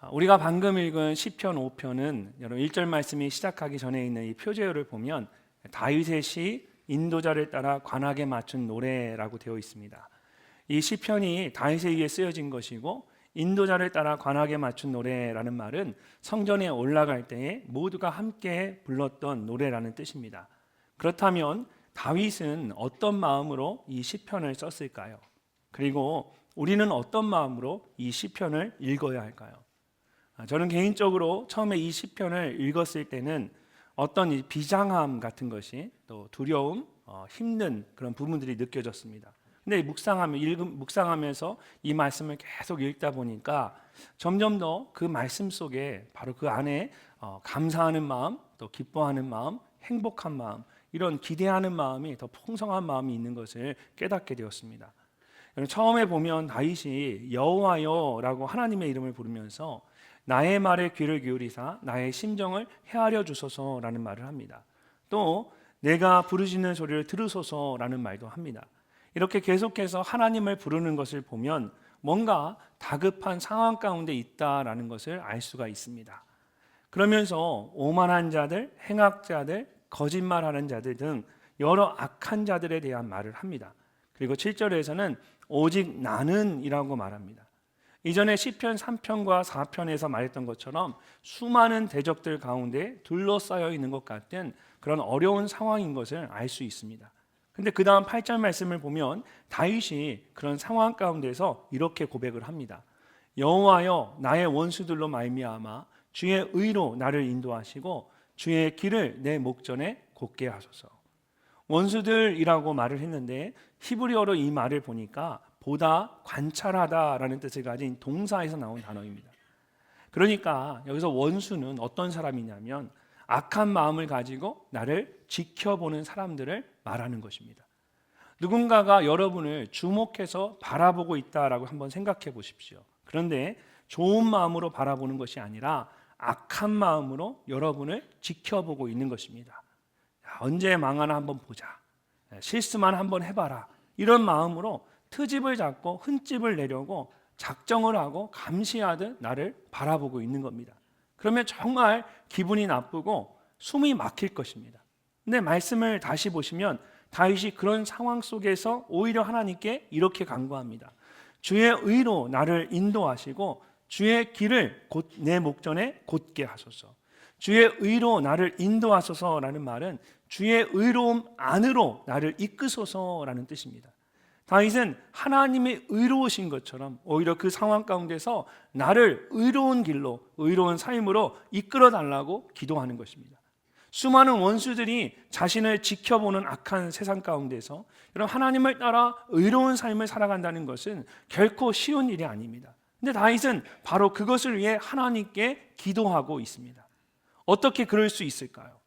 우리가 방금 읽은 시편 5편은 여러분 1절 말씀이 시작하기 전에 있는 이 표제어를 보면 다윗의 시 인도자를 따라 관악에 맞춘 노래라고 되어 있습니다. 이 시편이 다윗에 의해 쓰여진 것이고 인도자를 따라 관악에 맞춘 노래라는 말은 성전에 올라갈 때에 모두가 함께 불렀던 노래라는 뜻입니다. 그렇다면 다윗은 어떤 마음으로 이 시편을 썼을까요? 그리고 우리는 어떤 마음으로 이 시편을 읽어야 할까요? 저는 개인적으로 처음에 이 시편을 읽었을 때는 어떤 이 비장함 같은 것이 또 두려움, 힘든 그런 부분들이 느껴졌습니다. 근데 묵상하면서 이 말씀을 계속 읽다 보니까 점점 더 그 말씀 속에 바로 그 안에 감사하는 마음, 또 기뻐하는 마음, 행복한 마음, 이런 기대하는 마음이 더 풍성한 마음이 있는 것을 깨닫게 되었습니다. 처음에 보면 다윗이 여호와여라고 하나님의 이름을 부르면서 나의 말에 귀를 기울이사 나의 심정을 헤아려 주소서라는 말을 합니다. 또 내가 부르짖는 소리를 들으소서라는 말도 합니다. 이렇게 계속해서 하나님을 부르는 것을 보면 뭔가 다급한 상황 가운데 있다라는 것을 알 수가 있습니다. 그러면서 오만한 자들, 행악자들, 거짓말하는 자들 등 여러 악한 자들에 대한 말을 합니다. 그리고 7절에서는 오직 나는이라고 말합니다. 이전에 시편 3편과 4편에서 말했던 것처럼 수많은 대적들 가운데 둘러싸여 있는 것 같은 그런 어려운 상황인 것을 알 수 있습니다. 근데 그 다음 8절 말씀을 보면 다윗이 그런 상황 가운데서 이렇게 고백을 합니다. 여호와여 나의 원수들로 말미암아 주의 의로 나를 인도하시고 주의 길을 내 목전에 곧게 하소서. 원수들이라고 말을 했는데 히브리어로 이 말을 보니까 보다 관찰하다라는 뜻을 가진 동사에서 나온 단어입니다. 그러니까 여기서 원수는 어떤 사람이냐면 악한 마음을 가지고 나를 지켜보는 사람들을 말하는 것입니다. 누군가가 여러분을 주목해서 바라보고 있다라고 한번 생각해 보십시오. 그런데 좋은 마음으로 바라보는 것이 아니라 악한 마음으로 여러분을 지켜보고 있는 것입니다. 언제 망하나 한번 보자, 실수만 한번 해봐라, 이런 마음으로 트집을 잡고 흠집을 내려고 작정을 하고 감시하듯 나를 바라보고 있는 겁니다. 그러면 정말 기분이 나쁘고 숨이 막힐 것입니다. 근데 말씀을 다시 보시면 다윗이 그런 상황 속에서 오히려 하나님께 이렇게 간구합니다. 주의 의로 나를 인도하시고 주의 길을 곧 내 목전에 곧게 하소서. 주의 의로 나를 인도하소서라는 말은 주의 의로움 안으로 나를 이끄소서라는 뜻입니다. 다윗은 하나님의 의로우신 것처럼 오히려 그 상황 가운데서 나를 의로운 길로, 의로운 삶으로 이끌어 달라고 기도하는 것입니다. 수많은 원수들이 자신을 지켜보는 악한 세상 가운데서 여러분, 하나님을 따라 의로운 삶을 살아간다는 것은 결코 쉬운 일이 아닙니다. 근데 다윗은 바로 그것을 위해 하나님께 기도하고 있습니다. 어떻게 그럴 수 있을까요?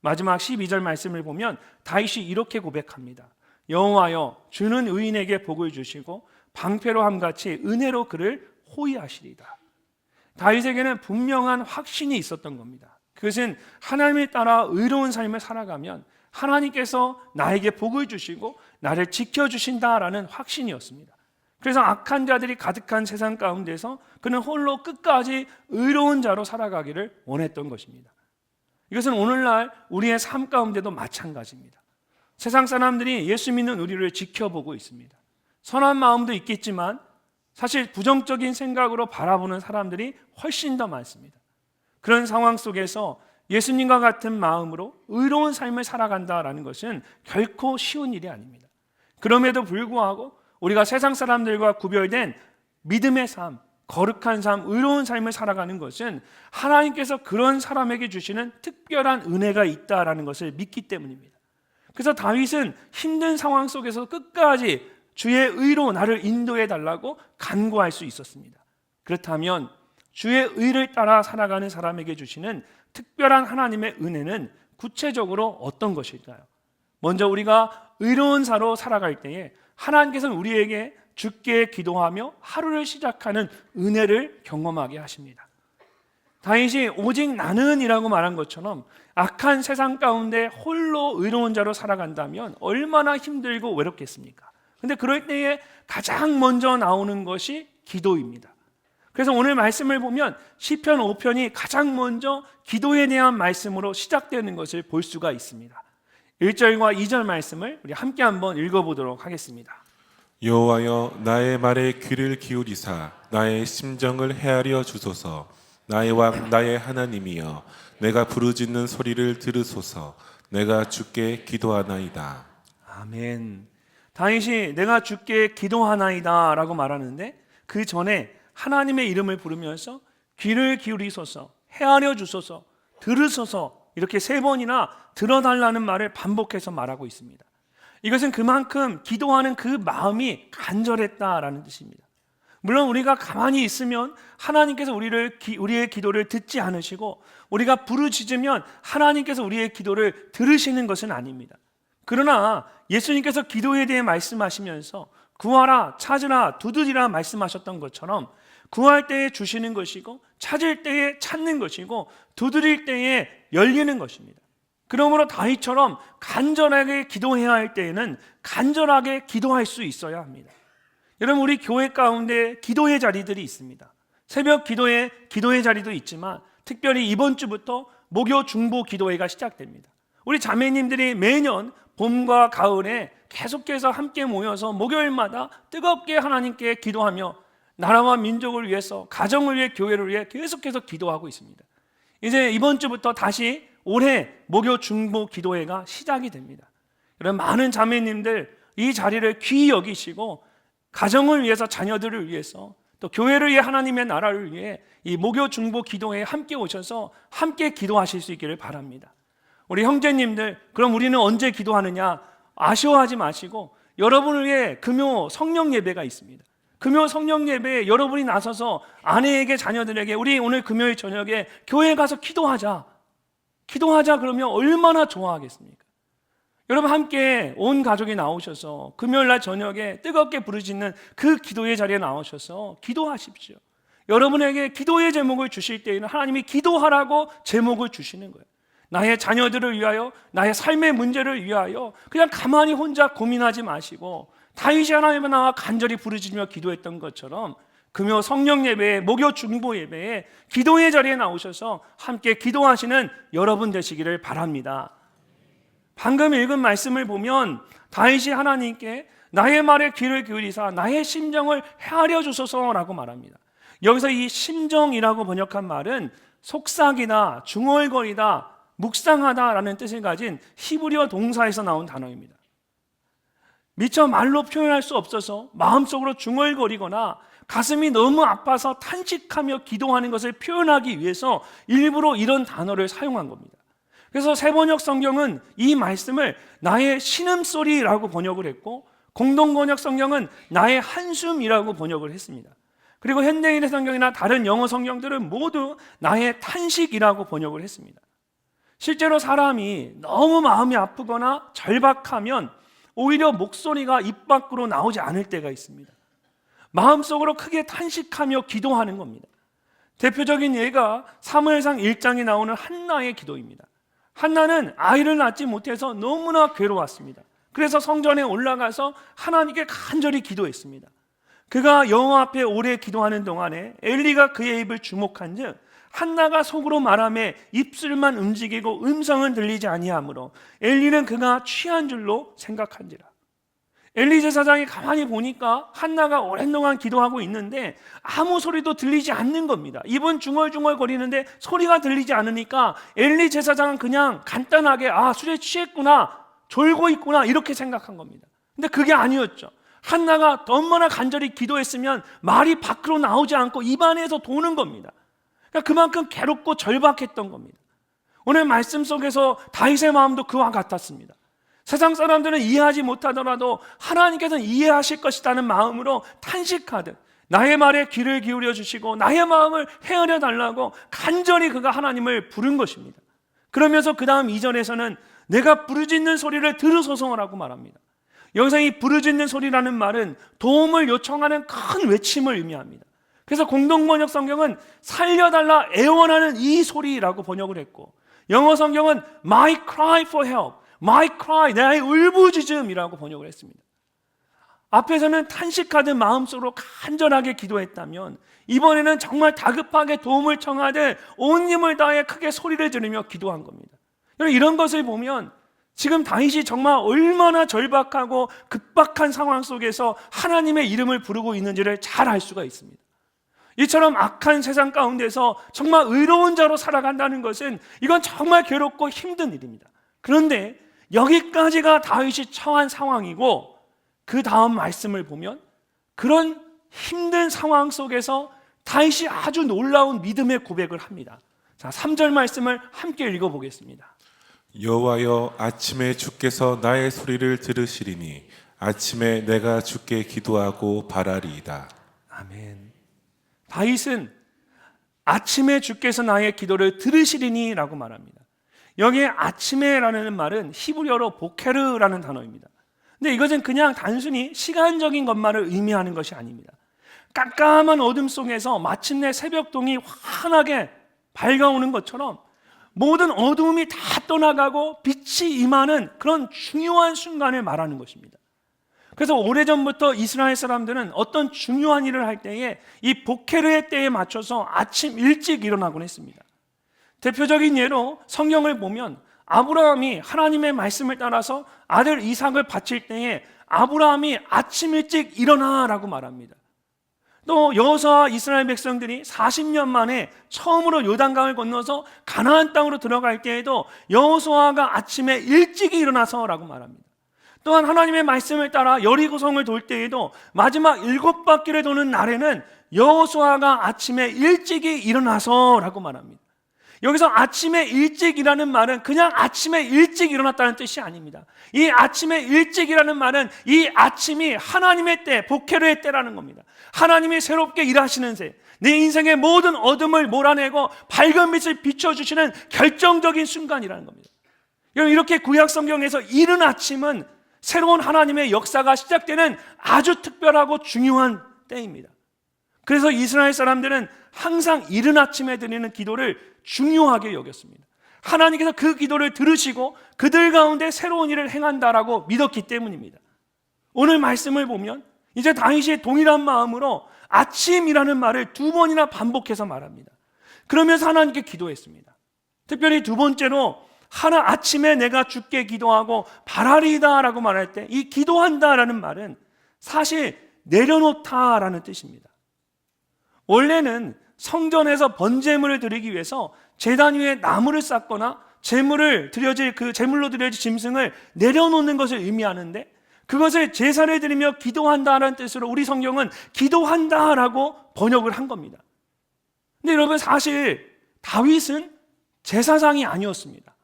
마지막 12절 말씀을 보면 다윗이 이렇게 고백합니다. 여호와여 주는 의인에게 복을 주시고 방패로 함같이 은혜로 그를 호위하시리다. 다윗에게는 분명한 확신이 있었던 겁니다. 그것은 하나님을 따라 의로운 삶을 살아가면 하나님께서 나에게 복을 주시고 나를 지켜주신다라는 확신이었습니다. 그래서 악한 자들이 가득한 세상 가운데서 그는 홀로 끝까지 의로운 자로 살아가기를 원했던 것입니다. 이것은 오늘날 우리의 삶 가운데도 마찬가지입니다. 세상 사람들이 예수 믿는 우리를 지켜보고 있습니다. 선한 마음도 있겠지만 사실 부정적인 생각으로 바라보는 사람들이 훨씬 더 많습니다. 그런 상황 속에서 예수님과 같은 마음으로 의로운 삶을 살아간다라는 것은 결코 쉬운 일이 아닙니다. 그럼에도 불구하고 우리가 세상 사람들과 구별된 믿음의 삶, 거룩한 삶, 의로운 삶을 살아가는 것은 하나님께서 그런 사람에게 주시는 특별한 은혜가 있다라는 것을 믿기 때문입니다. 그래서 다윗은 힘든 상황 속에서 끝까지 주의 의로 나를 인도해 달라고 간구할 수 있었습니다. 그렇다면 주의 의를 따라 살아가는 사람에게 주시는 특별한 하나님의 은혜는 구체적으로 어떤 것일까요? 먼저 우리가 의로운 자로 살아갈 때에 하나님께서는 우리에게 주께 기도하며 하루를 시작하는 은혜를 경험하게 하십니다. 다윗이 오직 나는이라고 말한 것처럼 악한 세상 가운데 홀로 의로운 자로 살아간다면 얼마나 힘들고 외롭겠습니까? 근데 그럴 때에 가장 먼저 나오는 것이 기도입니다. 그래서 오늘 말씀을 보면 시편 5편이 가장 먼저 기도에 대한 말씀으로 시작되는 것을 볼 수가 있습니다. 1절과 2절 말씀을 우리 함께 한번 읽어보도록 하겠습니다. 여호와여 나의 말에 귀를 기울이사 나의 심정을 헤아려 주소서. 나의 왕 나의 하나님이여 내가 부르짖는 소리를 들으소서. 내가 주께 기도하나이다. 아멘. 다윗이 내가 주께 기도하나이다 라고 말하는데 그 전에 하나님의 이름을 부르면서 귀를 기울이소서, 헤아려 주소서, 들으소서 이렇게 3번이나 들어달라는 말을 반복해서 말하고 있습니다. 이것은 그만큼 기도하는 그 마음이 간절했다라는 뜻입니다. 물론 우리가 가만히 있으면 하나님께서 우리의 기도를 듣지 않으시고 우리가 부르짖으면 하나님께서 우리의 기도를 들으시는 것은 아닙니다. 그러나 예수님께서 기도에 대해 말씀하시면서 구하라, 찾으라, 두드리라 말씀하셨던 것처럼 구할 때에 주시는 것이고 찾을 때에 찾는 것이고 두드릴 때에 열리는 것입니다. 그러므로 다윗처럼 간절하게 기도해야 할 때에는 간절하게 기도할 수 있어야 합니다. 여러분, 우리 교회 가운데 기도의 자리들이 있습니다. 새벽 기도의 자리도 있지만 특별히 이번 주부터 목요 중보 기도회가 시작됩니다. 우리 자매님들이 매년 봄과 가을에 계속해서 함께 모여서 목요일마다 뜨겁게 하나님께 기도하며 나라와 민족을 위해서, 가정을 위해, 교회를 위해 계속해서 기도하고 있습니다. 이제 이번 주부터 다시 올해 목요 중보 기도회가 시작이 됩니다. 여러분, 많은 자매님들 이 자리를 귀히 여기시고 가정을 위해서, 자녀들을 위해서, 또 교회를 위해, 하나님의 나라를 위해 이 목요 중보 기도회에 함께 오셔서 함께 기도하실 수 있기를 바랍니다. 우리 형제님들, 그럼 우리는 언제 기도하느냐 아쉬워하지 마시고 여러분을 위해 금요 성령 예배가 있습니다. 금요 성령 예배에 여러분이 나서서 아내에게, 자녀들에게 우리 오늘 금요일 저녁에 교회에 가서 기도하자 그러면 얼마나 좋아하겠습니까? 여러분, 함께 온 가족이 나오셔서 금요일날 저녁에 뜨겁게 부르짖는 그 기도의 자리에 나오셔서 기도하십시오. 여러분에게 기도의 제목을 주실 때에는 하나님이 기도하라고 제목을 주시는 거예요. 나의 자녀들을 위하여, 나의 삶의 문제를 위하여 그냥 가만히 혼자 고민하지 마시고 다윗이 하나님을 나와 간절히 부르짖으며 기도했던 것처럼 금요 성령 예배에, 목요 중보 예배에 기도의 자리에 나오셔서 함께 기도하시는 여러분 되시기를 바랍니다. 방금 읽은 말씀을 보면 다윗이 하나님께 나의 말에 귀를 기울이사 나의 심정을 헤아려 주소서라고 말합니다. 여기서 이 심정이라고 번역한 말은 속삭이다, 중얼거리다, 묵상하다라는 뜻을 가진 히브리어 동사에서 나온 단어입니다. 미처 말로 표현할 수 없어서 마음속으로 중얼거리거나 가슴이 너무 아파서 탄식하며 기도하는 것을 표현하기 위해서 일부러 이런 단어를 사용한 겁니다. 그래서 새번역 성경은 이 말씀을 나의 신음소리라고 번역을 했고 공동번역 성경은 나의 한숨이라고 번역을 했습니다. 그리고 현대인의 성경이나 다른 영어 성경들은 모두 나의 탄식이라고 번역을 했습니다. 실제로 사람이 너무 마음이 아프거나 절박하면 오히려 목소리가 입 밖으로 나오지 않을 때가 있습니다. 마음속으로 크게 탄식하며 기도하는 겁니다. 대표적인 예가 사무엘상 1장에 나오는 한나의 기도입니다. 한나는 아이를 낳지 못해서 너무나 괴로웠습니다. 그래서 성전에 올라가서 하나님께 간절히 기도했습니다. 그가 여호와 앞에 오래 기도하는 동안에 엘리가 그의 입을 주목한즉 한나가 속으로 말하며 입술만 움직이고 음성은 들리지 아니하므로 엘리는 그가 취한 줄로 생각한지라. 엘리 제사장이 가만히 보니까 한나가 오랜 동안 기도하고 있는데 아무 소리도 들리지 않는 겁니다. 입은 중얼중얼 거리는데 소리가 들리지 않으니까 엘리 제사장은 그냥 간단하게 술에 취했구나, 졸고 있구나 이렇게 생각한 겁니다. 근데 그게 아니었죠. 한나가 얼마나 간절히 기도했으면 말이 밖으로 나오지 않고 입 안에서 도는 겁니다. 그러니까 그만큼 괴롭고 절박했던 겁니다. 오늘 말씀 속에서 다윗의 마음도 그와 같았습니다. 세상 사람들은 이해하지 못하더라도 하나님께서는 이해하실 것이라는 마음으로 탄식하듯 나의 말에 귀를 기울여 주시고 나의 마음을 헤아려 달라고 간절히 그가 하나님을 부른 것입니다. 그러면서 그 다음 2절에서는 내가 부르짖는 소리를 들으소서라고 말합니다. 여기서 이 부르짖는 소리라는 말은 도움을 요청하는 큰 외침을 의미합니다. 그래서 공동번역 성경은 살려달라 애원하는 이 소리라고 번역을 했고 영어 성경은 My cry for help, My cry, 나의 울부짖음이라고 번역을 했습니다. 앞에서는 탄식하듯 마음속으로 간절하게 기도했다면 이번에는 정말 다급하게 도움을 청하듯 온 힘을 다해 크게 소리를 지르며 기도한 겁니다. 여러분, 이런 것을 보면 지금 다윗이 정말 얼마나 절박하고 급박한 상황 속에서 하나님의 이름을 부르고 있는지를 잘 알 수가 있습니다. 이처럼 악한 세상 가운데서 정말 의로운 자로 살아간다는 것은 이건 정말 괴롭고 힘든 일입니다. 그런데 여기까지가 다윗이 처한 상황이고, 그 다음 말씀을 보면 그런 힘든 상황 속에서 다윗이 아주 놀라운 믿음의 고백을 합니다. 자, 3절 말씀을 함께 읽어보겠습니다. 여호와여, 아침에 주께서 나의 소리를 들으시리니 아침에 내가 주께 기도하고 바라리이다. 아멘. 다윗은 아침에 주께서 나의 기도를 들으시리니 라고 말합니다. 여기에 아침에라는 말은 히브리어로 보케르라는 단어입니다. 근데 이것은 그냥 단순히 시간적인 것만을 의미하는 것이 아닙니다. 깜깜한 어둠 속에서 마침내 새벽동이 환하게 밝아오는 것처럼 모든 어두움이 다 떠나가고 빛이 임하는 그런 중요한 순간을 말하는 것입니다. 그래서 오래전부터 이스라엘 사람들은 어떤 중요한 일을 할 때에 이 보케르의 때에 맞춰서 아침 일찍 일어나곤 했습니다. 대표적인 예로 성경을 보면 아브라함이 하나님의 말씀을 따라서 아들 이삭을 바칠 때에 아브라함이 아침 일찍 일어나라고 말합니다. 또 여호수아와 이스라엘 백성들이 40년 만에 처음으로 요단강을 건너서 가나안 땅으로 들어갈 때에도 여호수아가 아침에 일찍 일어나서라고 말합니다. 또한 하나님의 말씀을 따라 여리고성을 돌 때에도 마지막 7바퀴를 도는 날에는 여호수아가 아침에 일찍이 일어나서라고 말합니다. 여기서 아침에 일찍이라는 말은 그냥 아침에 일찍 일어났다는 뜻이 아닙니다. 이 아침에 일찍이라는 말은 이 아침이 하나님의 때, 보케르의 때라는 겁니다. 하나님이 새롭게 일하시는 새, 내 인생의 모든 어둠을 몰아내고 밝은 빛을 비춰주시는 결정적인 순간이라는 겁니다. 여러분, 이렇게 구약 성경에서 이른 아침은 새로운 하나님의 역사가 시작되는 아주 특별하고 중요한 때입니다. 그래서 이스라엘 사람들은 항상 이른 아침에 드리는 기도를 중요하게 여겼습니다. 하나님께서 그 기도를 들으시고 그들 가운데 새로운 일을 행한다라고 믿었기 때문입니다. 오늘 말씀을 보면 이제 다윗이 동일한 마음으로 아침이라는 말을 2번이나 반복해서 말합니다. 그러면서 하나님께 기도했습니다. 특별히 두 번째로 아침에 내가 주께 기도하고 바라리이다라고 말할 때 이 기도한다라는 말은 사실 내려놓다라는 뜻입니다. 원래는 성전에서 번제물을 드리기 위해서 제단 위에 나무를 쌓거나 제물로 드려질 짐승을 내려놓는 것을 의미하는데, 그것을 제사를 드리며 기도한다라는 뜻으로 우리 성경은 기도한다라고 번역을 한 겁니다. 근데 여러분, 사실 다윗은 제사장이 아니었습니다.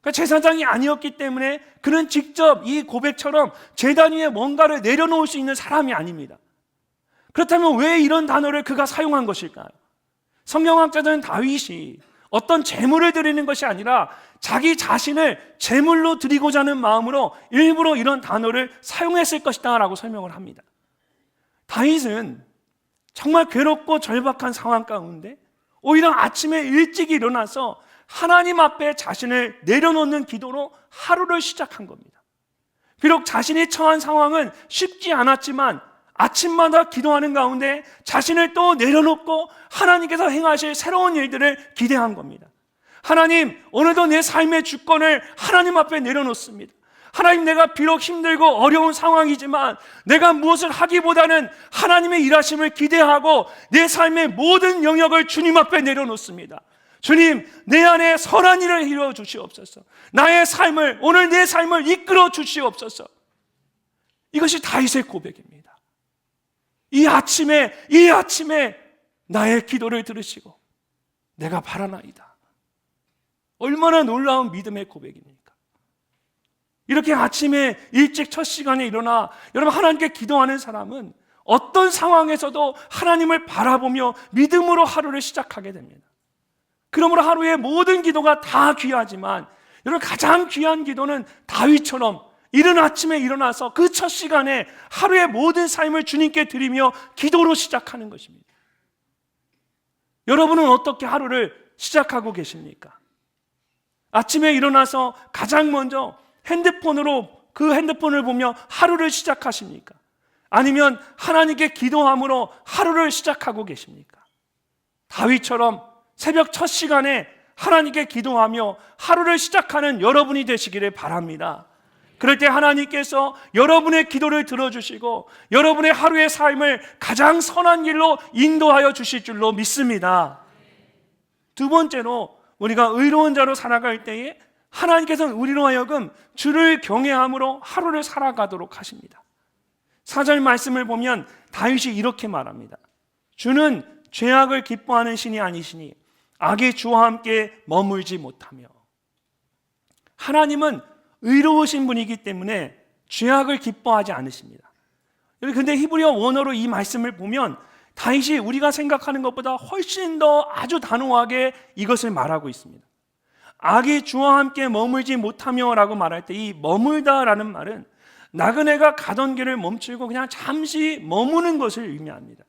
그러니까 제사장이 아니었기 때문에 그는 직접 이 고백처럼 제단 위에 뭔가를 내려놓을 수 있는 사람이 아닙니다. 그렇다면 왜 이런 단어를 그가 사용한 것일까요? 성경학자들은 다윗이 어떤 제물을 드리는 것이 아니라 자기 자신을 제물로 드리고자 하는 마음으로 일부러 이런 단어를 사용했을 것이다 라고 설명을 합니다. 다윗은 정말 괴롭고 절박한 상황 가운데 오히려 아침에 일찍 일어나서 하나님 앞에 자신을 내려놓는 기도로 하루를 시작한 겁니다. 비록 자신이 처한 상황은 쉽지 않았지만 아침마다 기도하는 가운데 자신을 또 내려놓고 하나님께서 행하실 새로운 일들을 기대한 겁니다. 하나님, 오늘도 내 삶의 주권을 하나님 앞에 내려놓습니다. 하나님, 내가 비록 힘들고 어려운 상황이지만 내가 무엇을 하기보다는 하나님의 일하심을 기대하고 내 삶의 모든 영역을 주님 앞에 내려놓습니다. 주님, 내 안에 선한 일을 이루어 주시옵소서. 나의 삶을, 오늘 내 삶을 이끌어 주시옵소서. 이것이 다윗의 고백입니다. 이 아침에 나의 기도를 들으시고 내가 바라나이다. 얼마나 놀라운 믿음의 고백입니까? 이렇게 아침에 일찍 첫 시간에 일어나 여러분 하나님께 기도하는 사람은 어떤 상황에서도 하나님을 바라보며 믿음으로 하루를 시작하게 됩니다. 그러므로 하루의 모든 기도가 다 귀하지만 여러분 가장 귀한 기도는 다윗처럼 이른 아침에 일어나서 그 첫 시간에 하루의 모든 삶을 주님께 드리며 기도로 시작하는 것입니다. 여러분은 어떻게 하루를 시작하고 계십니까? 아침에 일어나서 가장 먼저 핸드폰을 보며 하루를 시작하십니까? 아니면 하나님께 기도함으로 하루를 시작하고 계십니까? 다윗처럼 새벽 첫 시간에 하나님께 기도하며 하루를 시작하는 여러분이 되시기를 바랍니다. 그럴 때 하나님께서 여러분의 기도를 들어주시고 여러분의 하루의 삶을 가장 선한 길로 인도하여 주실 줄로 믿습니다. 두 번째로, 우리가 의로운 자로 살아갈 때에 하나님께서는 우리로 하여금 주를 경외함으로 하루를 살아가도록 하십니다. 4절 말씀을 보면 다윗이 이렇게 말합니다. 주는 죄악을 기뻐하는 신이 아니시니 악의 주와 함께 머물지 못하며. 하나님은 의로우신 분이기 때문에 죄악을 기뻐하지 않으십니다. 그런데 히브리어 원어로 이 말씀을 보면 다윗이 우리가 생각하는 것보다 훨씬 더 아주 단호하게 이것을 말하고 있습니다. 악의 주와 함께 머물지 못하며 라고 말할 때 이 머물다라는 말은 나그네가 가던 길을 멈추고 그냥 잠시 머무는 것을 의미합니다.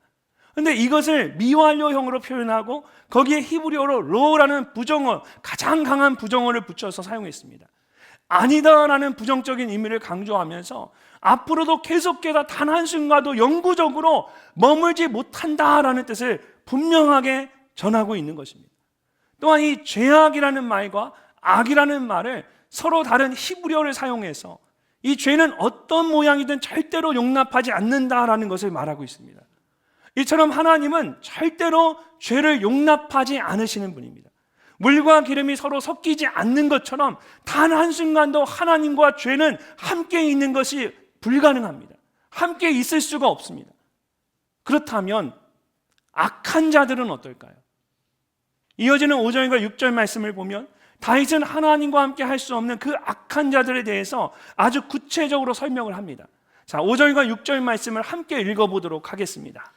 그런데 이것을 미완료형으로 표현하고 거기에 히브리어로 로라는 부정어, 가장 강한 부정어를 붙여서 사용했습니다. 아니다라는 부정적인 의미를 강조하면서 앞으로도 계속해서 단 한순간도 영구적으로 머물지 못한다라는 뜻을 분명하게 전하고 있는 것입니다. 또한 이 죄악이라는 말과 악이라는 말을 서로 다른 히브리어를 사용해서 이 죄는 어떤 모양이든 절대로 용납하지 않는다라는 것을 말하고 있습니다. 이처럼 하나님은 절대로 죄를 용납하지 않으시는 분입니다. 물과 기름이 서로 섞이지 않는 것처럼 단 한순간도 하나님과 죄는 함께 있는 것이 불가능합니다. 함께 있을 수가 없습니다. 그렇다면 악한 자들은 어떨까요? 이어지는 5절과 6절 말씀을 보면 다윗은 하나님과 함께 할 수 없는 그 악한 자들에 대해서 아주 구체적으로 설명을 합니다. 자, 5절과 6절 말씀을 함께 읽어보도록 하겠습니다.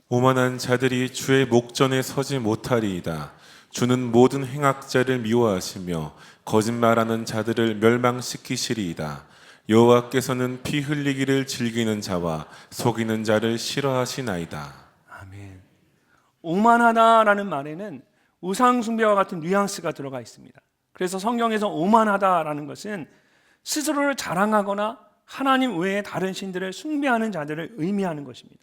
오만한 자들이 주의 목전에 서지 못하리이다. 주는 모든 행악자를 미워하시며 거짓말하는 자들을 멸망시키시리이다. 여호와께서는 피 흘리기를 즐기는 자와 속이는 자를 싫어하시나이다. 아멘. 오만하다라는 말에는 우상 숭배와 같은 뉘앙스가 들어가 있습니다. 그래서 성경에서 오만하다라는 것은 스스로를 자랑하거나 하나님 외에 다른 신들을 숭배하는 자들을 의미하는 것입니다.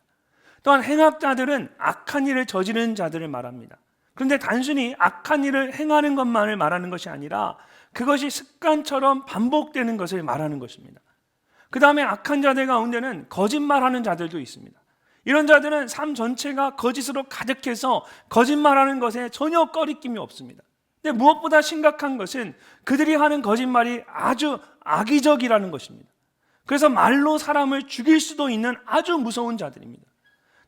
또한 행악자들은 악한 일을 저지르는 자들을 말합니다. 그런데 단순히 악한 일을 행하는 것만을 말하는 것이 아니라 그것이 습관처럼 반복되는 것을 말하는 것입니다. 그 다음에 악한 자들 가운데는 거짓말하는 자들도 있습니다. 이런 자들은 삶 전체가 거짓으로 가득해서 거짓말하는 것에 전혀 꺼리낌이 없습니다. 근데 무엇보다 심각한 것은 그들이 하는 거짓말이 아주 악의적이라는 것입니다. 그래서 말로 사람을 죽일 수도 있는 아주 무서운 자들입니다.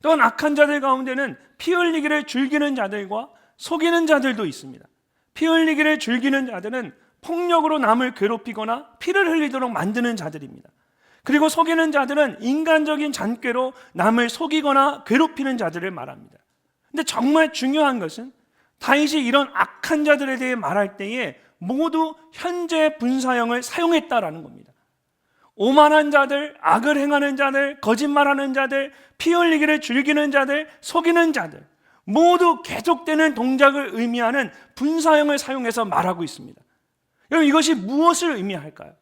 또한 악한 자들 가운데는 피 흘리기를 즐기는 자들과 속이는 자들도 있습니다. 피 흘리기를 즐기는 자들은 폭력으로 남을 괴롭히거나 피를 흘리도록 만드는 자들입니다. 그리고 속이는 자들은 인간적인 잔꾀로 남을 속이거나 괴롭히는 자들을 말합니다. 근데 정말 중요한 것은 다윗이 이런 악한 자들에 대해 말할 때에 모두 현재 분사형을 사용했다라는 겁니다. 오만한 자들, 악을 행하는 자들, 거짓말하는 자들, 피 흘리기를 즐기는 자들, 속이는 자들, 모두 계속되는 동작을 의미하는 분사형을 사용해서 말하고 있습니다. 여러분, 이것이 무엇을 의미할까요?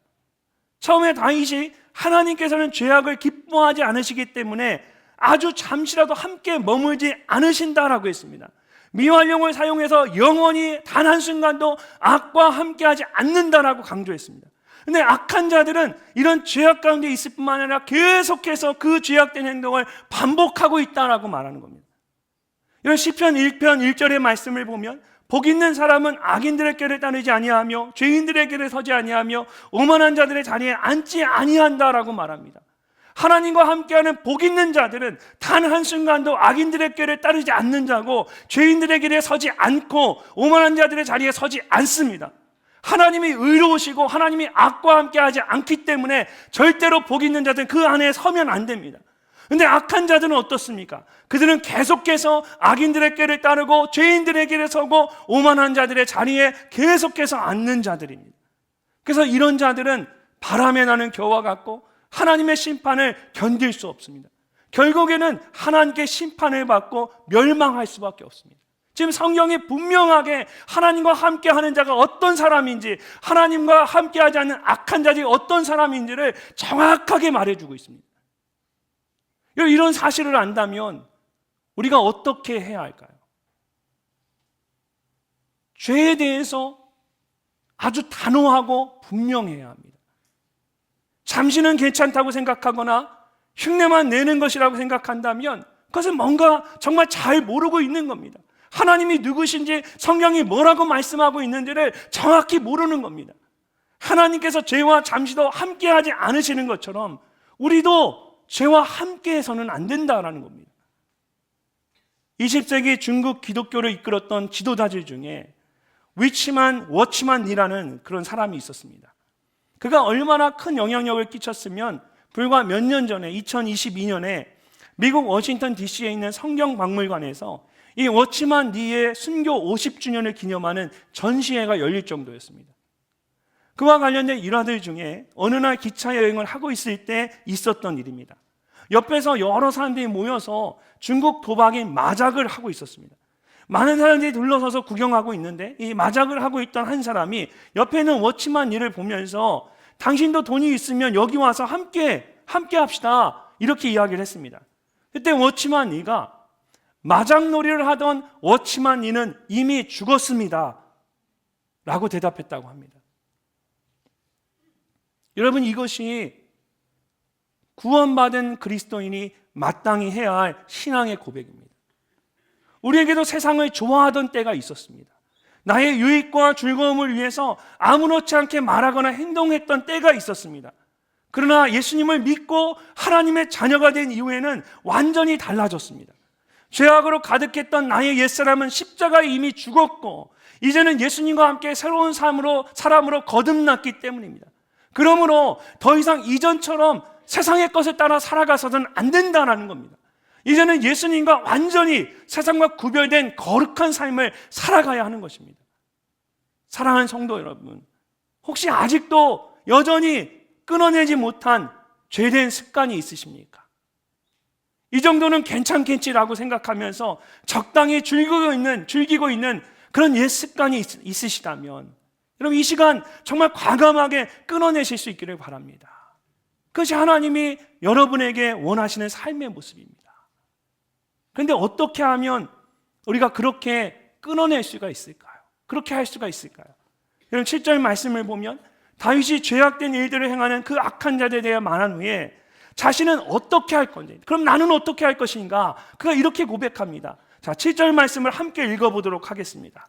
처음에 다윗이 하나님께서는 죄악을 기뻐하지 않으시기 때문에 아주 잠시라도 함께 머물지 않으신다라고 했습니다. 미완용을 사용해서 영원히 단 한순간도 악과 함께하지 않는다라고 강조했습니다. 그런데 악한 자들은 이런 죄악 가운데 있을 뿐만 아니라 계속해서 그 죄악된 행동을 반복하고 있다라고 말하는 겁니다. 이런 시편 1편 1절의 말씀을 보면 복 있는 사람은 악인들의 길을 따르지 아니하며 죄인들의 길에 서지 아니하며 오만한 자들의 자리에 앉지 아니한다라고 말합니다. 하나님과 함께하는 복 있는 자들은 단 한순간도 악인들의 길을 따르지 않는 자고 죄인들의 길에 서지 않고 오만한 자들의 자리에 서지 않습니다. 하나님이 의로우시고 하나님이 악과 함께하지 않기 때문에 절대로 복 있는 자들은 그 안에 서면 안 됩니다. 그런데 악한 자들은 어떻습니까? 그들은 계속해서 악인들의 길을 따르고 죄인들의 길에 서고 오만한 자들의 자리에 계속해서 앉는 자들입니다. 그래서 이런 자들은 바람에 나는 겨와 같고 하나님의 심판을 견딜 수 없습니다. 결국에는 하나님께 심판을 받고 멸망할 수밖에 없습니다. 지금 성경이 분명하게 하나님과 함께하는 자가 어떤 사람인지, 하나님과 함께하지 않는 악한 자들이 어떤 사람인지를 정확하게 말해주고 있습니다. 이런 사실을 안다면 우리가 어떻게 해야 할까요? 죄에 대해서 아주 단호하고 분명해야 합니다. 잠시는 괜찮다고 생각하거나 흉내만 내는 것이라고 생각한다면 그것은 뭔가 정말 잘 모르고 있는 겁니다. 하나님이 누구신지, 성경이 뭐라고 말씀하고 있는지를 정확히 모르는 겁니다. 하나님께서 죄와 잠시도 함께하지 않으시는 것처럼 우리도 죄와 함께해서는 안 된다라는 겁니다. 20세기 중국 기독교를 이끌었던 지도자들 중에 워치만 리라는 그런 사람이 있었습니다. 그가 얼마나 큰 영향력을 끼쳤으면 불과 몇 년 전에 2022년에 미국 워싱턴 DC에 있는 성경박물관에서 이 워치만 리의 순교 50주년을 기념하는 전시회가 열릴 정도였습니다. 그와 관련된 일화들 중에 어느 날 기차 여행을 하고 있을 때 있었던 일입니다. 옆에서 여러 사람들이 모여서 중국 도박인 마작을 하고 있었습니다. 많은 사람들이 둘러서서 구경하고 있는데 이 마작을 하고 있던 한 사람이 옆에 있는 워치만 리를 보면서 당신도 돈이 있으면 여기 와서 함께 합시다, 이렇게 이야기를 했습니다. 그때 워치만 리가 마작놀이를 하던 워치만 리는 이미 죽었습니다 라고 대답했다고 합니다. 여러분, 이것이 구원받은 그리스도인이 마땅히 해야 할 신앙의 고백입니다. 우리에게도 세상을 좋아하던 때가 있었습니다. 나의 유익과 즐거움을 위해서 아무렇지 않게 말하거나 행동했던 때가 있었습니다. 그러나 예수님을 믿고 하나님의 자녀가 된 이후에는 완전히 달라졌습니다. 죄악으로 가득했던 나의 옛사람은 십자가에 이미 죽었고 이제는 예수님과 함께 새로운 사람으로 거듭났기 때문입니다. 그러므로 더 이상 이전처럼 세상의 것을 따라 살아가서는 안 된다는 겁니다. 이제는 예수님과 완전히 세상과 구별된 거룩한 삶을 살아가야 하는 것입니다. 사랑하는 성도 여러분, 혹시 아직도 여전히 끊어내지 못한 죄된 습관이 있으십니까? 이 정도는 괜찮겠지라고 생각하면서 적당히 즐기고 있는 그런 옛 습관이 있으시다면 여러분, 이 시간 정말 과감하게 끊어내실 수 있기를 바랍니다. 그것이 하나님이 여러분에게 원하시는 삶의 모습입니다. 그런데 어떻게 하면 우리가 그렇게 끊어낼 수가 있을까요? 그렇게 할 수가 있을까요? 여러분, 7절 말씀을 보면 다윗이 죄악된 일들을 행하는 그 악한 자들에 대해 말한 후에 자신은 어떻게 할 건지, 그럼 나는 어떻게 할 것인가? 그가 이렇게 고백합니다. 자, 7절 말씀을 함께 읽어보도록 하겠습니다.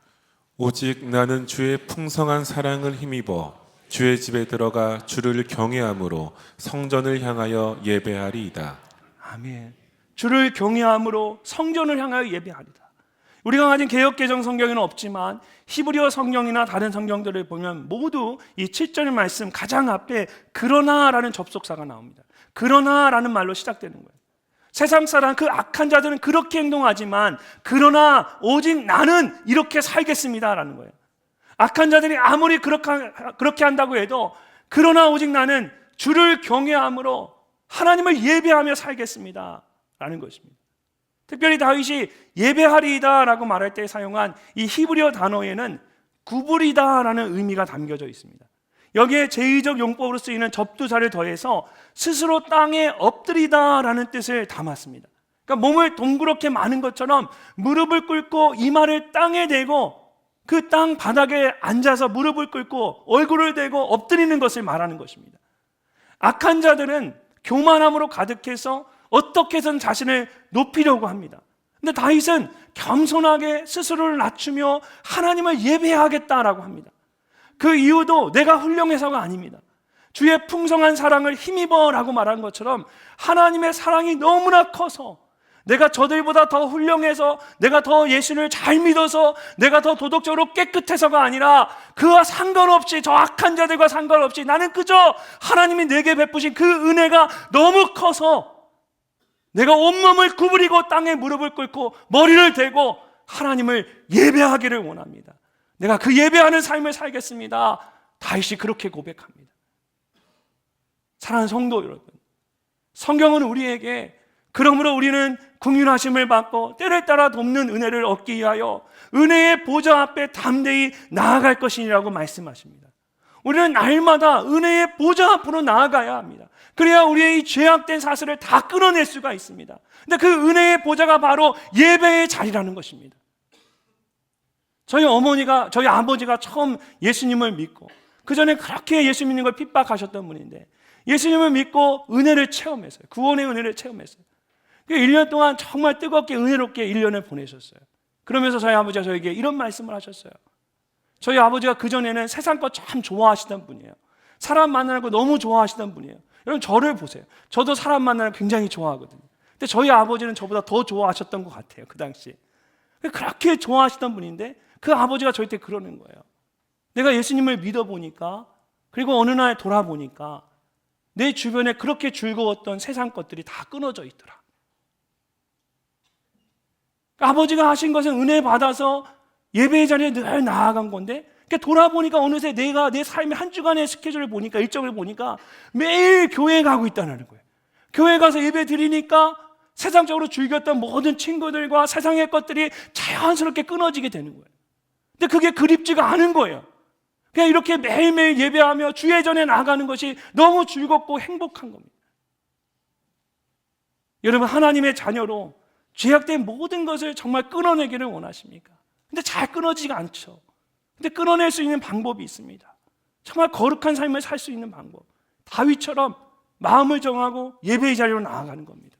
오직 나는 주의 풍성한 사랑을 힘입어 주의 집에 들어가 주를 경외함으로 성전을 향하여 예배하리이다. 아멘. 주를 경외함으로 성전을 향하여 예배하리다. 우리가 가진 개역개정 성경에는 없지만 히브리어 성경이나 다른 성경들을 보면 모두 이 7절 말씀 가장 앞에 그러나라는 접속사가 나옵니다. 그러나라는 말로 시작되는 거예요. 세상 사람, 그 악한 자들은 그렇게 행동하지만 그러나 오직 나는 이렇게 살겠습니다라는 거예요. 악한 자들이 아무리 그렇게 한다고 해도 그러나 오직 나는 주를 경외함으로 하나님을 예배하며 살겠습니다 라는 것입니다. 특별히 다윗이 예배하리이다 라고 말할 때 사용한 이 히브리어 단어에는 구부리다 라는 의미가 담겨져 있습니다. 여기에 제의적 용법으로 쓰이는 접두사를 더해서 스스로 땅에 엎드리다 라는 뜻을 담았습니다. 그러니까 몸을 동그랗게 마는 것처럼 무릎을 꿇고 이마를 땅에 대고 그 땅 바닥에 앉아서 무릎을 꿇고 얼굴을 대고 엎드리는 것을 말하는 것입니다. 악한 자들은 교만함으로 가득해서 어떻게 해서든 자신을 높이려고 합니다. 근데 다윗은 겸손하게 스스로를 낮추며 하나님을 예배하겠다라고 합니다. 그 이유도 내가 훌륭해서가 아닙니다. 주의 풍성한 사랑을 힘입어 라고 말한 것처럼 하나님의 사랑이 너무나 커서 내가 저들보다 더 훌륭해서 내가 더 예수를 잘 믿어서 내가 더 도덕적으로 깨끗해서가 아니라 그와 상관없이 저 악한 자들과 상관없이 나는 그저 하나님이 내게 베푸신 그 은혜가 너무 커서 내가 온몸을 구부리고 땅에 무릎을 꿇고 머리를 대고 하나님을 예배하기를 원합니다. 내가 그 예배하는 삶을 살겠습니다. 다윗이 그렇게 고백합니다. 사랑하는 성도 여러분, 성경은 우리에게 그러므로 우리는 긍휼하심을 받고 때를 따라 돕는 은혜를 얻기 위하여 은혜의 보좌 앞에 담대히 나아갈 것이라고 말씀하십니다. 우리는 날마다 은혜의 보좌 앞으로 나아가야 합니다. 그래야 우리의 이 죄악된 사슬을 다 끊어낼 수가 있습니다. 근데 그 은혜의 보좌가 바로 예배의 자리라는 것입니다. 저희 아버지가 처음 예수님을 믿고 그 전에 그렇게 예수 믿는 걸 핍박하셨던 분인데 예수님을 믿고 은혜를 체험했어요. 구원의 은혜를 체험했어요. 1년 동안 정말 뜨겁게 은혜롭게 1년을 보내셨어요. 그러면서 저희 아버지가 저에게 이런 말씀을 하셨어요. 저희 아버지가 그전에는 세상 것 참 좋아하시던 분이에요. 사람 만나는 거 너무 좋아하시던 분이에요. 여러분 저를 보세요. 저도 사람 만나는 거 굉장히 좋아하거든요. 근데 저희 아버지는 저보다 더 좋아하셨던 것 같아요. 그 당시에. 그렇게 좋아하시던 분인데 그 아버지가 저한테 그러는 거예요. 내가 예수님을 믿어보니까 그리고 어느 날 돌아보니까 내 주변에 그렇게 즐거웠던 세상 것들이 다 끊어져 있더라. 아버지가 하신 것은 은혜 받아서 예배의 자리에 늘 나아간 건데 돌아보니까 어느새 내가 내 삶의 한 주간의 스케줄을 보니까 일정을 보니까 매일 교회에 가고 있다는 거예요. 교회 가서 예배 드리니까 세상적으로 즐겼던 모든 친구들과 세상의 것들이 자연스럽게 끊어지게 되는 거예요. 근데 그게 그립지가 않은 거예요. 그냥 이렇게 매일매일 예배하며 주의 전에 나아가는 것이 너무 즐겁고 행복한 겁니다. 여러분 하나님의 자녀로 죄악된 모든 것을 정말 끊어내기를 원하십니까? 근데 잘 끊어지지가 않죠. 근데 끊어낼 수 있는 방법이 있습니다. 정말 거룩한 삶을 살 수 있는 방법. 다윗처럼 마음을 정하고 예배의 자리로 나아가는 겁니다.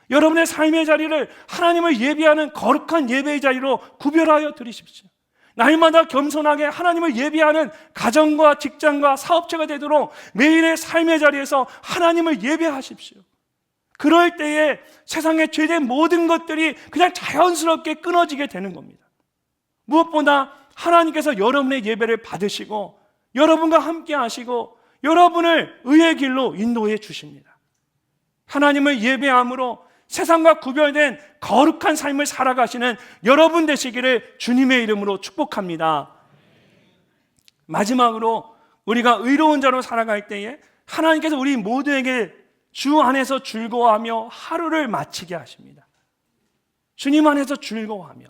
여러분의 삶의 자리를 하나님을 예배하는 거룩한 예배의 자리로 구별하여 드리십시오. 날마다 겸손하게 하나님을 예배하는 가정과 직장과 사업체가 되도록 매일의 삶의 자리에서 하나님을 예배하십시오. 그럴 때에 세상에 죄된 모든 것들이 그냥 자연스럽게 끊어지게 되는 겁니다. 무엇보다 하나님께서 여러분의 예배를 받으시고 여러분과 함께 하시고 여러분을 의의 길로 인도해 주십니다. 하나님을 예배함으로 세상과 구별된 거룩한 삶을 살아가시는 여러분 되시기를 주님의 이름으로 축복합니다. 마지막으로 우리가 의로운 자로 살아갈 때에 하나님께서 우리 모두에게 주 안에서 즐거워하며 하루를 마치게 하십니다. 주님 안에서 즐거워하며.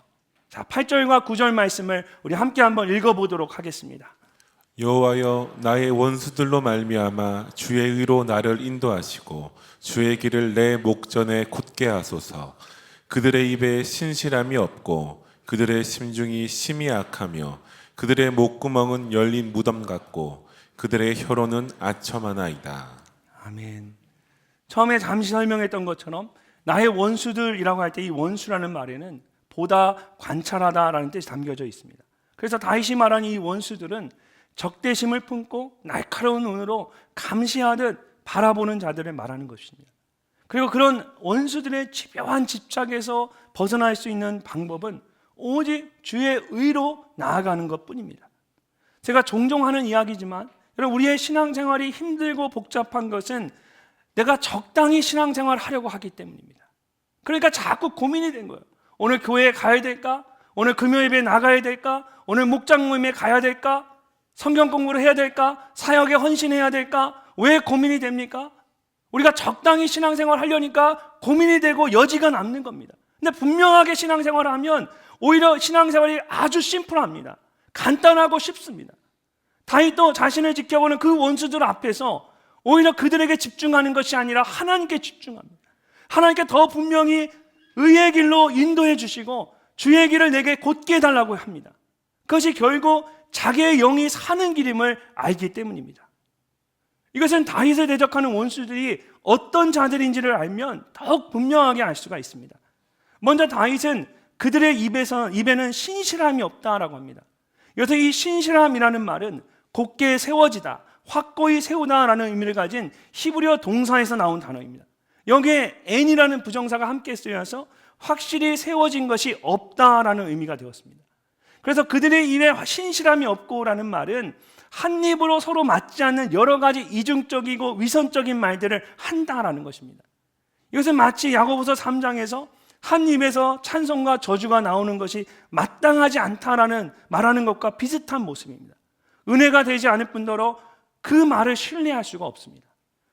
자, 8절과 9절 말씀을 우리 함께 한번 읽어보도록 하겠습니다. 여호와여 나의 원수들로 말미암아 주의 의로 나를 인도하시고 주의 길을 내 목전에 곧게 하소서. 그들의 입에 신실함이 없고 그들의 심중이 심히 악하며 그들의 목구멍은 열린 무덤 같고 그들의 혀로는 아첨하나이다. 아멘. 처음에 잠시 설명했던 것처럼 나의 원수들이라고 할 때 이 원수라는 말에는 보다 관찰하다라는 뜻이 담겨져 있습니다. 그래서 다윗이 말한 이 원수들은 적대심을 품고 날카로운 눈으로 감시하듯 바라보는 자들을 말하는 것입니다. 그리고 그런 원수들의 집요한 집착에서 벗어날 수 있는 방법은 오직 주의 의로 나아가는 것뿐입니다. 제가 종종 하는 이야기지만 여러분 우리의 신앙생활이 힘들고 복잡한 것은 내가 적당히 신앙생활을 하려고 하기 때문입니다. 그러니까 자꾸 고민이 된 거예요. 오늘 교회에 가야 될까? 오늘 금요일에 나가야 될까? 오늘 목장 모임에 가야 될까? 성경 공부를 해야 될까? 사역에 헌신해야 될까? 왜 고민이 됩니까? 우리가 적당히 신앙생활 하려니까 고민이 되고 여지가 남는 겁니다. 근데 분명하게 신앙생활을 하면 오히려 신앙생활이 아주 심플합니다. 간단하고 쉽습니다. 다윗도 자신을 지켜보는 그 원수들 앞에서 오히려 그들에게 집중하는 것이 아니라 하나님께 집중합니다. 하나님께 더 분명히 의의 길로 인도해 주시고 주의 길을 내게 곧게 해달라고 합니다. 그것이 결국 자기의 영이 사는 길임을 알기 때문입니다. 이것은 다윗을 대적하는 원수들이 어떤 자들인지를 알면 더욱 분명하게 알 수가 있습니다. 먼저 다윗은 그들의 입에는 신실함이 없다라고 합니다. 여기서 이 신실함이라는 말은 곧게 세워지다, 확고히 세우다라는 의미를 가진 히브리어 동사에서 나온 단어입니다. 여기에 n이라는 부정사가 함께 쓰여서 확실히 세워진 것이 없다라는 의미가 되었습니다. 그래서 그들의 입에 신실함이 없고라는 말은 한 입으로 서로 맞지 않는 여러 가지 이중적이고 위선적인 말들을 한다라는 것입니다. 이것은 마치 야고보서 3장에서 한 입에서 찬송과 저주가 나오는 것이 마땅하지 않다라는 말하는 것과 비슷한 모습입니다. 은혜가 되지 않을 뿐더러 그 말을 신뢰할 수가 없습니다.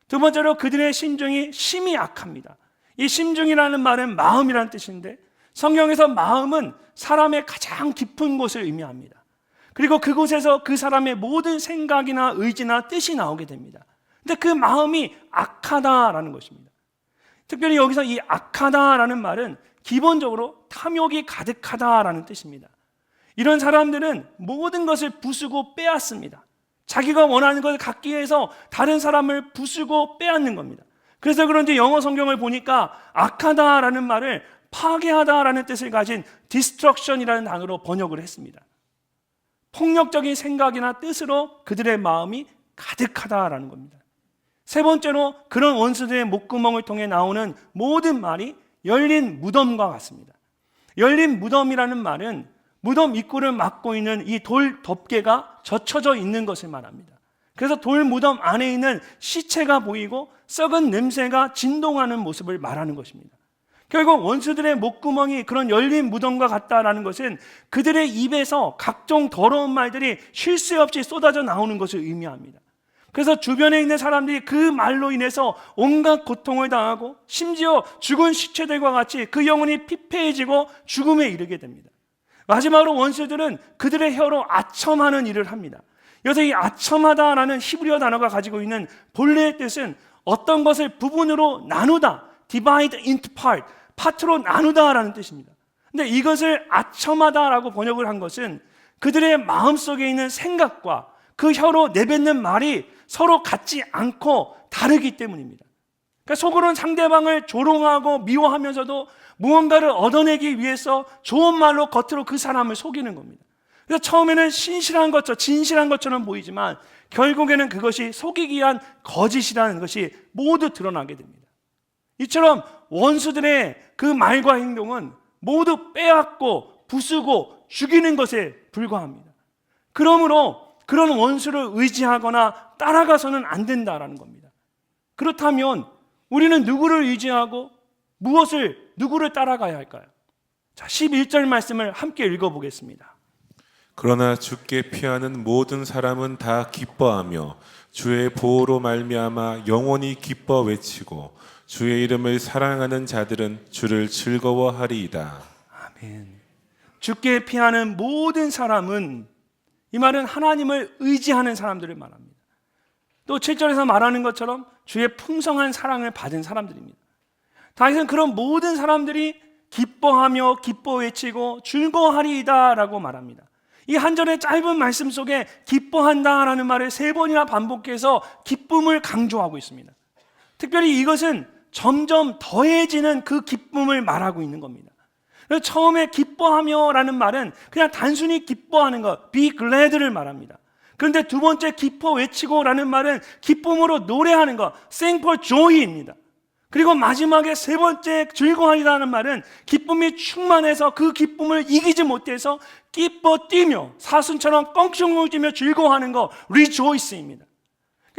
두 번째로 그들의 심중이 심히 악합니다. 이 심중이라는 말은 마음이라는 뜻인데 성경에서 마음은 사람의 가장 깊은 곳을 의미합니다. 그리고 그곳에서 그 사람의 모든 생각이나 의지나 뜻이 나오게 됩니다. 근데 그 마음이 악하다라는 것입니다. 특별히 여기서 이 악하다라는 말은 기본적으로 탐욕이 가득하다라는 뜻입니다. 이런 사람들은 모든 것을 부수고 빼앗습니다. 자기가 원하는 것을 갖기 위해서 다른 사람을 부수고 빼앗는 겁니다. 그래서 그런지 영어 성경을 보니까 악하다라는 말을 파괴하다라는 뜻을 가진 destruction이라는 단어로 번역을 했습니다. 폭력적인 생각이나 뜻으로 그들의 마음이 가득하다라는 겁니다. 세 번째로 그런 원수들의 목구멍을 통해 나오는 모든 말이 열린 무덤과 같습니다. 열린 무덤이라는 말은 무덤 입구를 막고 있는 이 돌 덮개가 젖혀져 있는 것을 말합니다. 그래서 돌 무덤 안에 있는 시체가 보이고 썩은 냄새가 진동하는 모습을 말하는 것입니다. 결국 원수들의 목구멍이 그런 열린 무덤과 같다라는 것은 그들의 입에서 각종 더러운 말들이 쉴 새 없이 쏟아져 나오는 것을 의미합니다. 그래서 주변에 있는 사람들이 그 말로 인해서 온갖 고통을 당하고 심지어 죽은 시체들과 같이 그 영혼이 피폐해지고 죽음에 이르게 됩니다. 마지막으로 원수들은 그들의 혀로 아첨하는 일을 합니다. 여기서 이 아첨하다라는 히브리어 단어가 가지고 있는 본래의 뜻은 어떤 것을 부분으로 나누다, divide into part, 파트로 나누다라는 뜻입니다. 근데 이것을 아첨하다라고 번역을 한 것은 그들의 마음속에 있는 생각과 그 혀로 내뱉는 말이 서로 같지 않고 다르기 때문입니다. 그러니까 속으로는 상대방을 조롱하고 미워하면서도 무언가를 얻어내기 위해서 좋은 말로 겉으로 그 사람을 속이는 겁니다. 그래서 처음에는 진실한 것처럼 보이지만 결국에는 그것이 속이기 위한 거짓이라는 것이 모두 드러나게 됩니다. 이처럼 원수들의 그 말과 행동은 모두 빼앗고 부수고 죽이는 것에 불과합니다. 그러므로 그런 원수를 의지하거나 따라가서는 안 된다라는 겁니다. 그렇다면 우리는 누구를 의지하고 누구를 따라가야 할까요? 자, 11절 말씀을 함께 읽어보겠습니다. 그러나 주께 피하는 모든 사람은 다 기뻐하며 주의 보호로 말미암아 영원히 기뻐 외치고 주의 이름을 사랑하는 자들은 주를 즐거워하리이다. 아멘. 주께 피하는 모든 사람은, 이 말은 하나님을 의지하는 사람들을 말합니다. 또 7절에서 말하는 것처럼 주의 풍성한 사랑을 받은 사람들입니다. 다윗은 그런 모든 사람들이 기뻐하며 기뻐 외치고 즐거워하리이다 라고 말합니다. 이 한 절의 짧은 말씀 속에 기뻐한다라는 말을 3번이나 반복해서 기쁨을 강조하고 있습니다. 특별히 이것은 점점 더해지는 그 기쁨을 말하고 있는 겁니다. 처음에 기뻐하며 라는 말은 그냥 단순히 기뻐하는 것, be glad를 말합니다. 그런데 두 번째 기뻐 외치고 라는 말은 기쁨으로 노래하는 것, sing for joy입니다. 그리고 마지막에 세 번째 즐거워하리라는 말은 기쁨이 충만해서 그 기쁨을 이기지 못해서 기뻐 뛰며 사슴처럼 껑충 뛰며 즐거워하는 것, rejoice입니다.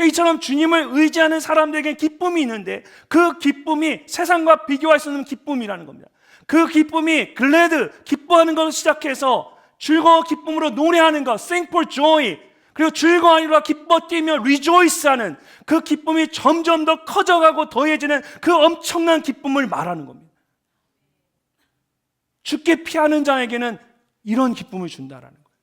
이처럼 주님을 의지하는 사람들에게 기쁨이 있는데 그 기쁨이 세상과 비교할 수 없는 기쁨이라는 겁니다. 그 기쁨이 glad, 기뻐하는 것을 시작해서 즐거워 기쁨으로 노래하는 것, sing for joy, 그리고 즐거워하리라 기뻐 뛰며 rejoice하는 그 기쁨이 점점 더 커져가고 더해지는 그 엄청난 기쁨을 말하는 겁니다. 주께 피하는 자에게는 이런 기쁨을 준다라는 거예요.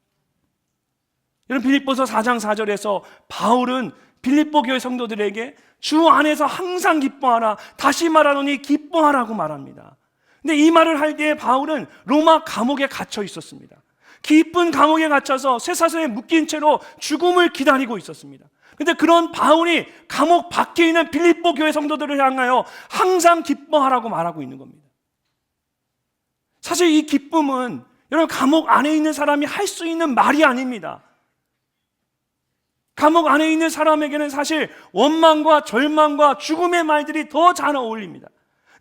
여러분, 빌립보서 4장 4절에서 바울은 빌립보 교회 성도들에게 주 안에서 항상 기뻐하라, 다시 말하노니 기뻐하라고 말합니다. 근데 이 말을 할 때에 바울은 로마 감옥에 갇혀 있었습니다. 깊은 감옥에 갇혀서 쇠사슬에 묶인 채로 죽음을 기다리고 있었습니다. 근데 그런 바울이 감옥 밖에 있는 빌립보 교회 성도들을 향하여 항상 기뻐하라고 말하고 있는 겁니다. 사실 이 기쁨은 여러분 감옥 안에 있는 사람이 할 수 있는 말이 아닙니다. 감옥 안에 있는 사람에게는 사실 원망과 절망과 죽음의 말들이 더 잘 어울립니다.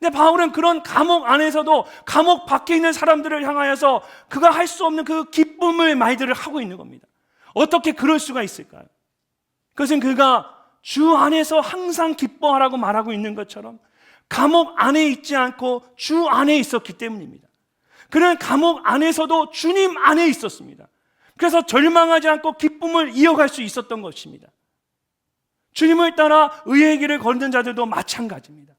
근데 바울은 그런 감옥 안에서도 감옥 밖에 있는 사람들을 향하여서 그가 할 수 없는 그 기쁨의 말들을 하고 있는 겁니다. 어떻게 그럴 수가 있을까요? 그것은 그가 주 안에서 항상 기뻐하라고 말하고 있는 것처럼 감옥 안에 있지 않고 주 안에 있었기 때문입니다. 그는 감옥 안에서도 주님 안에 있었습니다. 그래서 절망하지 않고 기쁨을 이어갈 수 있었던 것입니다. 주님을 따라 의의 길을 걷는 자들도 마찬가지입니다.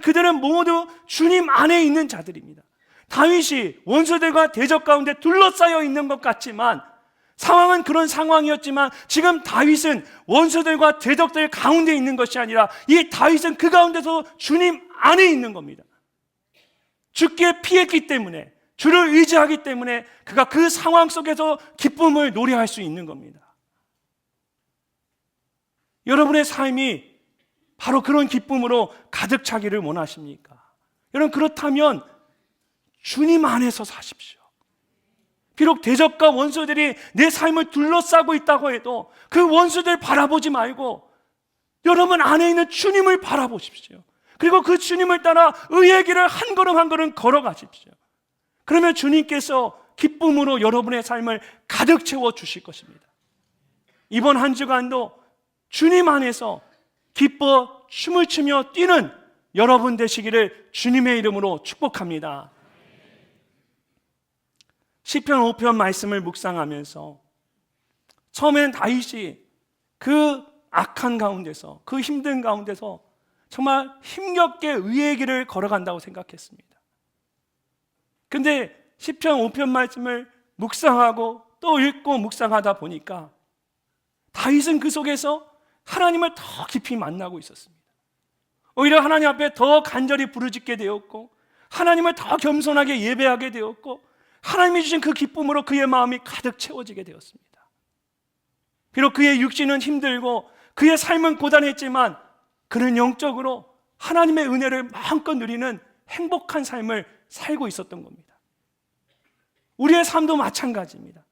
그들은 모두 주님 안에 있는 자들입니다. 다윗이 원수들과 대적 가운데 둘러싸여 있는 것 같지만 상황은 그런 상황이었지만 지금 다윗은 원수들과 대적들 가운데 있는 것이 아니라 이 다윗은 그 가운데서 주님 안에 있는 겁니다. 주께 피했기 때문에, 주를 의지하기 때문에 그가 그 상황 속에서 기쁨을 노래할 수 있는 겁니다. 여러분의 삶이 바로 그런 기쁨으로 가득 차기를 원하십니까? 여러분, 그렇다면 주님 안에서 사십시오. 비록 대적과 원수들이 내 삶을 둘러싸고 있다고 해도 그 원수들 바라보지 말고 여러분 안에 있는 주님을 바라보십시오. 그리고 그 주님을 따라 의의 길을 한 걸음 한 걸음 걸어가십시오. 그러면 주님께서 기쁨으로 여러분의 삶을 가득 채워 주실 것입니다. 이번 한 주간도 주님 안에서 기뻐 춤을 추며 뛰는 여러분 되시기를 주님의 이름으로 축복합니다. 시편 5편 말씀을 묵상하면서 처음엔 다윗이 그 악한 가운데서, 그 힘든 가운데서 정말 힘겹게 의의 길을 걸어간다고 생각했습니다. 근데 시편 5편 말씀을 묵상하고 또 읽고 묵상하다 보니까 다윗은 그 속에서 하나님을 더 깊이 만나고 있었습니다. 오히려 하나님 앞에 더 간절히 부르짖게 되었고 하나님을 더 겸손하게 예배하게 되었고 하나님이 주신 그 기쁨으로 그의 마음이 가득 채워지게 되었습니다. 비록 그의 육신은 힘들고 그의 삶은 고단했지만 그는 영적으로 하나님의 은혜를 마음껏 누리는 행복한 삶을 살고 있었던 겁니다. 우리의 삶도 마찬가지입니다.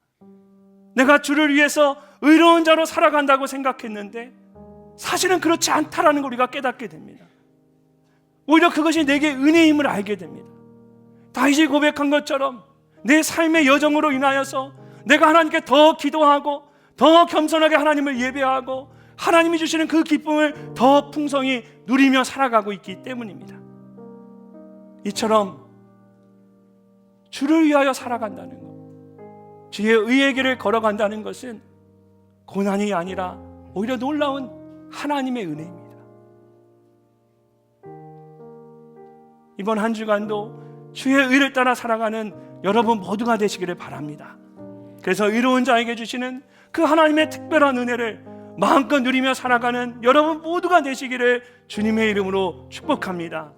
내가 주를 위해서 의로운 자로 살아간다고 생각했는데 사실은 그렇지 않다라는 걸 우리가 깨닫게 됩니다. 오히려 그것이 내게 은혜임을 알게 됩니다. 다윗이 고백한 것처럼 내 삶의 여정으로 인하여서 내가 하나님께 더 기도하고 더 겸손하게 하나님을 예배하고 하나님이 주시는 그 기쁨을 더 풍성히 누리며 살아가고 있기 때문입니다. 이처럼 주를 위하여 살아간다는 것, 주의 의의 길을 걸어간다는 것은 고난이 아니라 오히려 놀라운 하나님의 은혜입니다. 이번 한 주간도 주의 의를 따라 살아가는 여러분 모두가 되시기를 바랍니다. 그래서 의로운 자에게 주시는 그 하나님의 특별한 은혜를 마음껏 누리며 살아가는 여러분 모두가 되시기를 주님의 이름으로 축복합니다.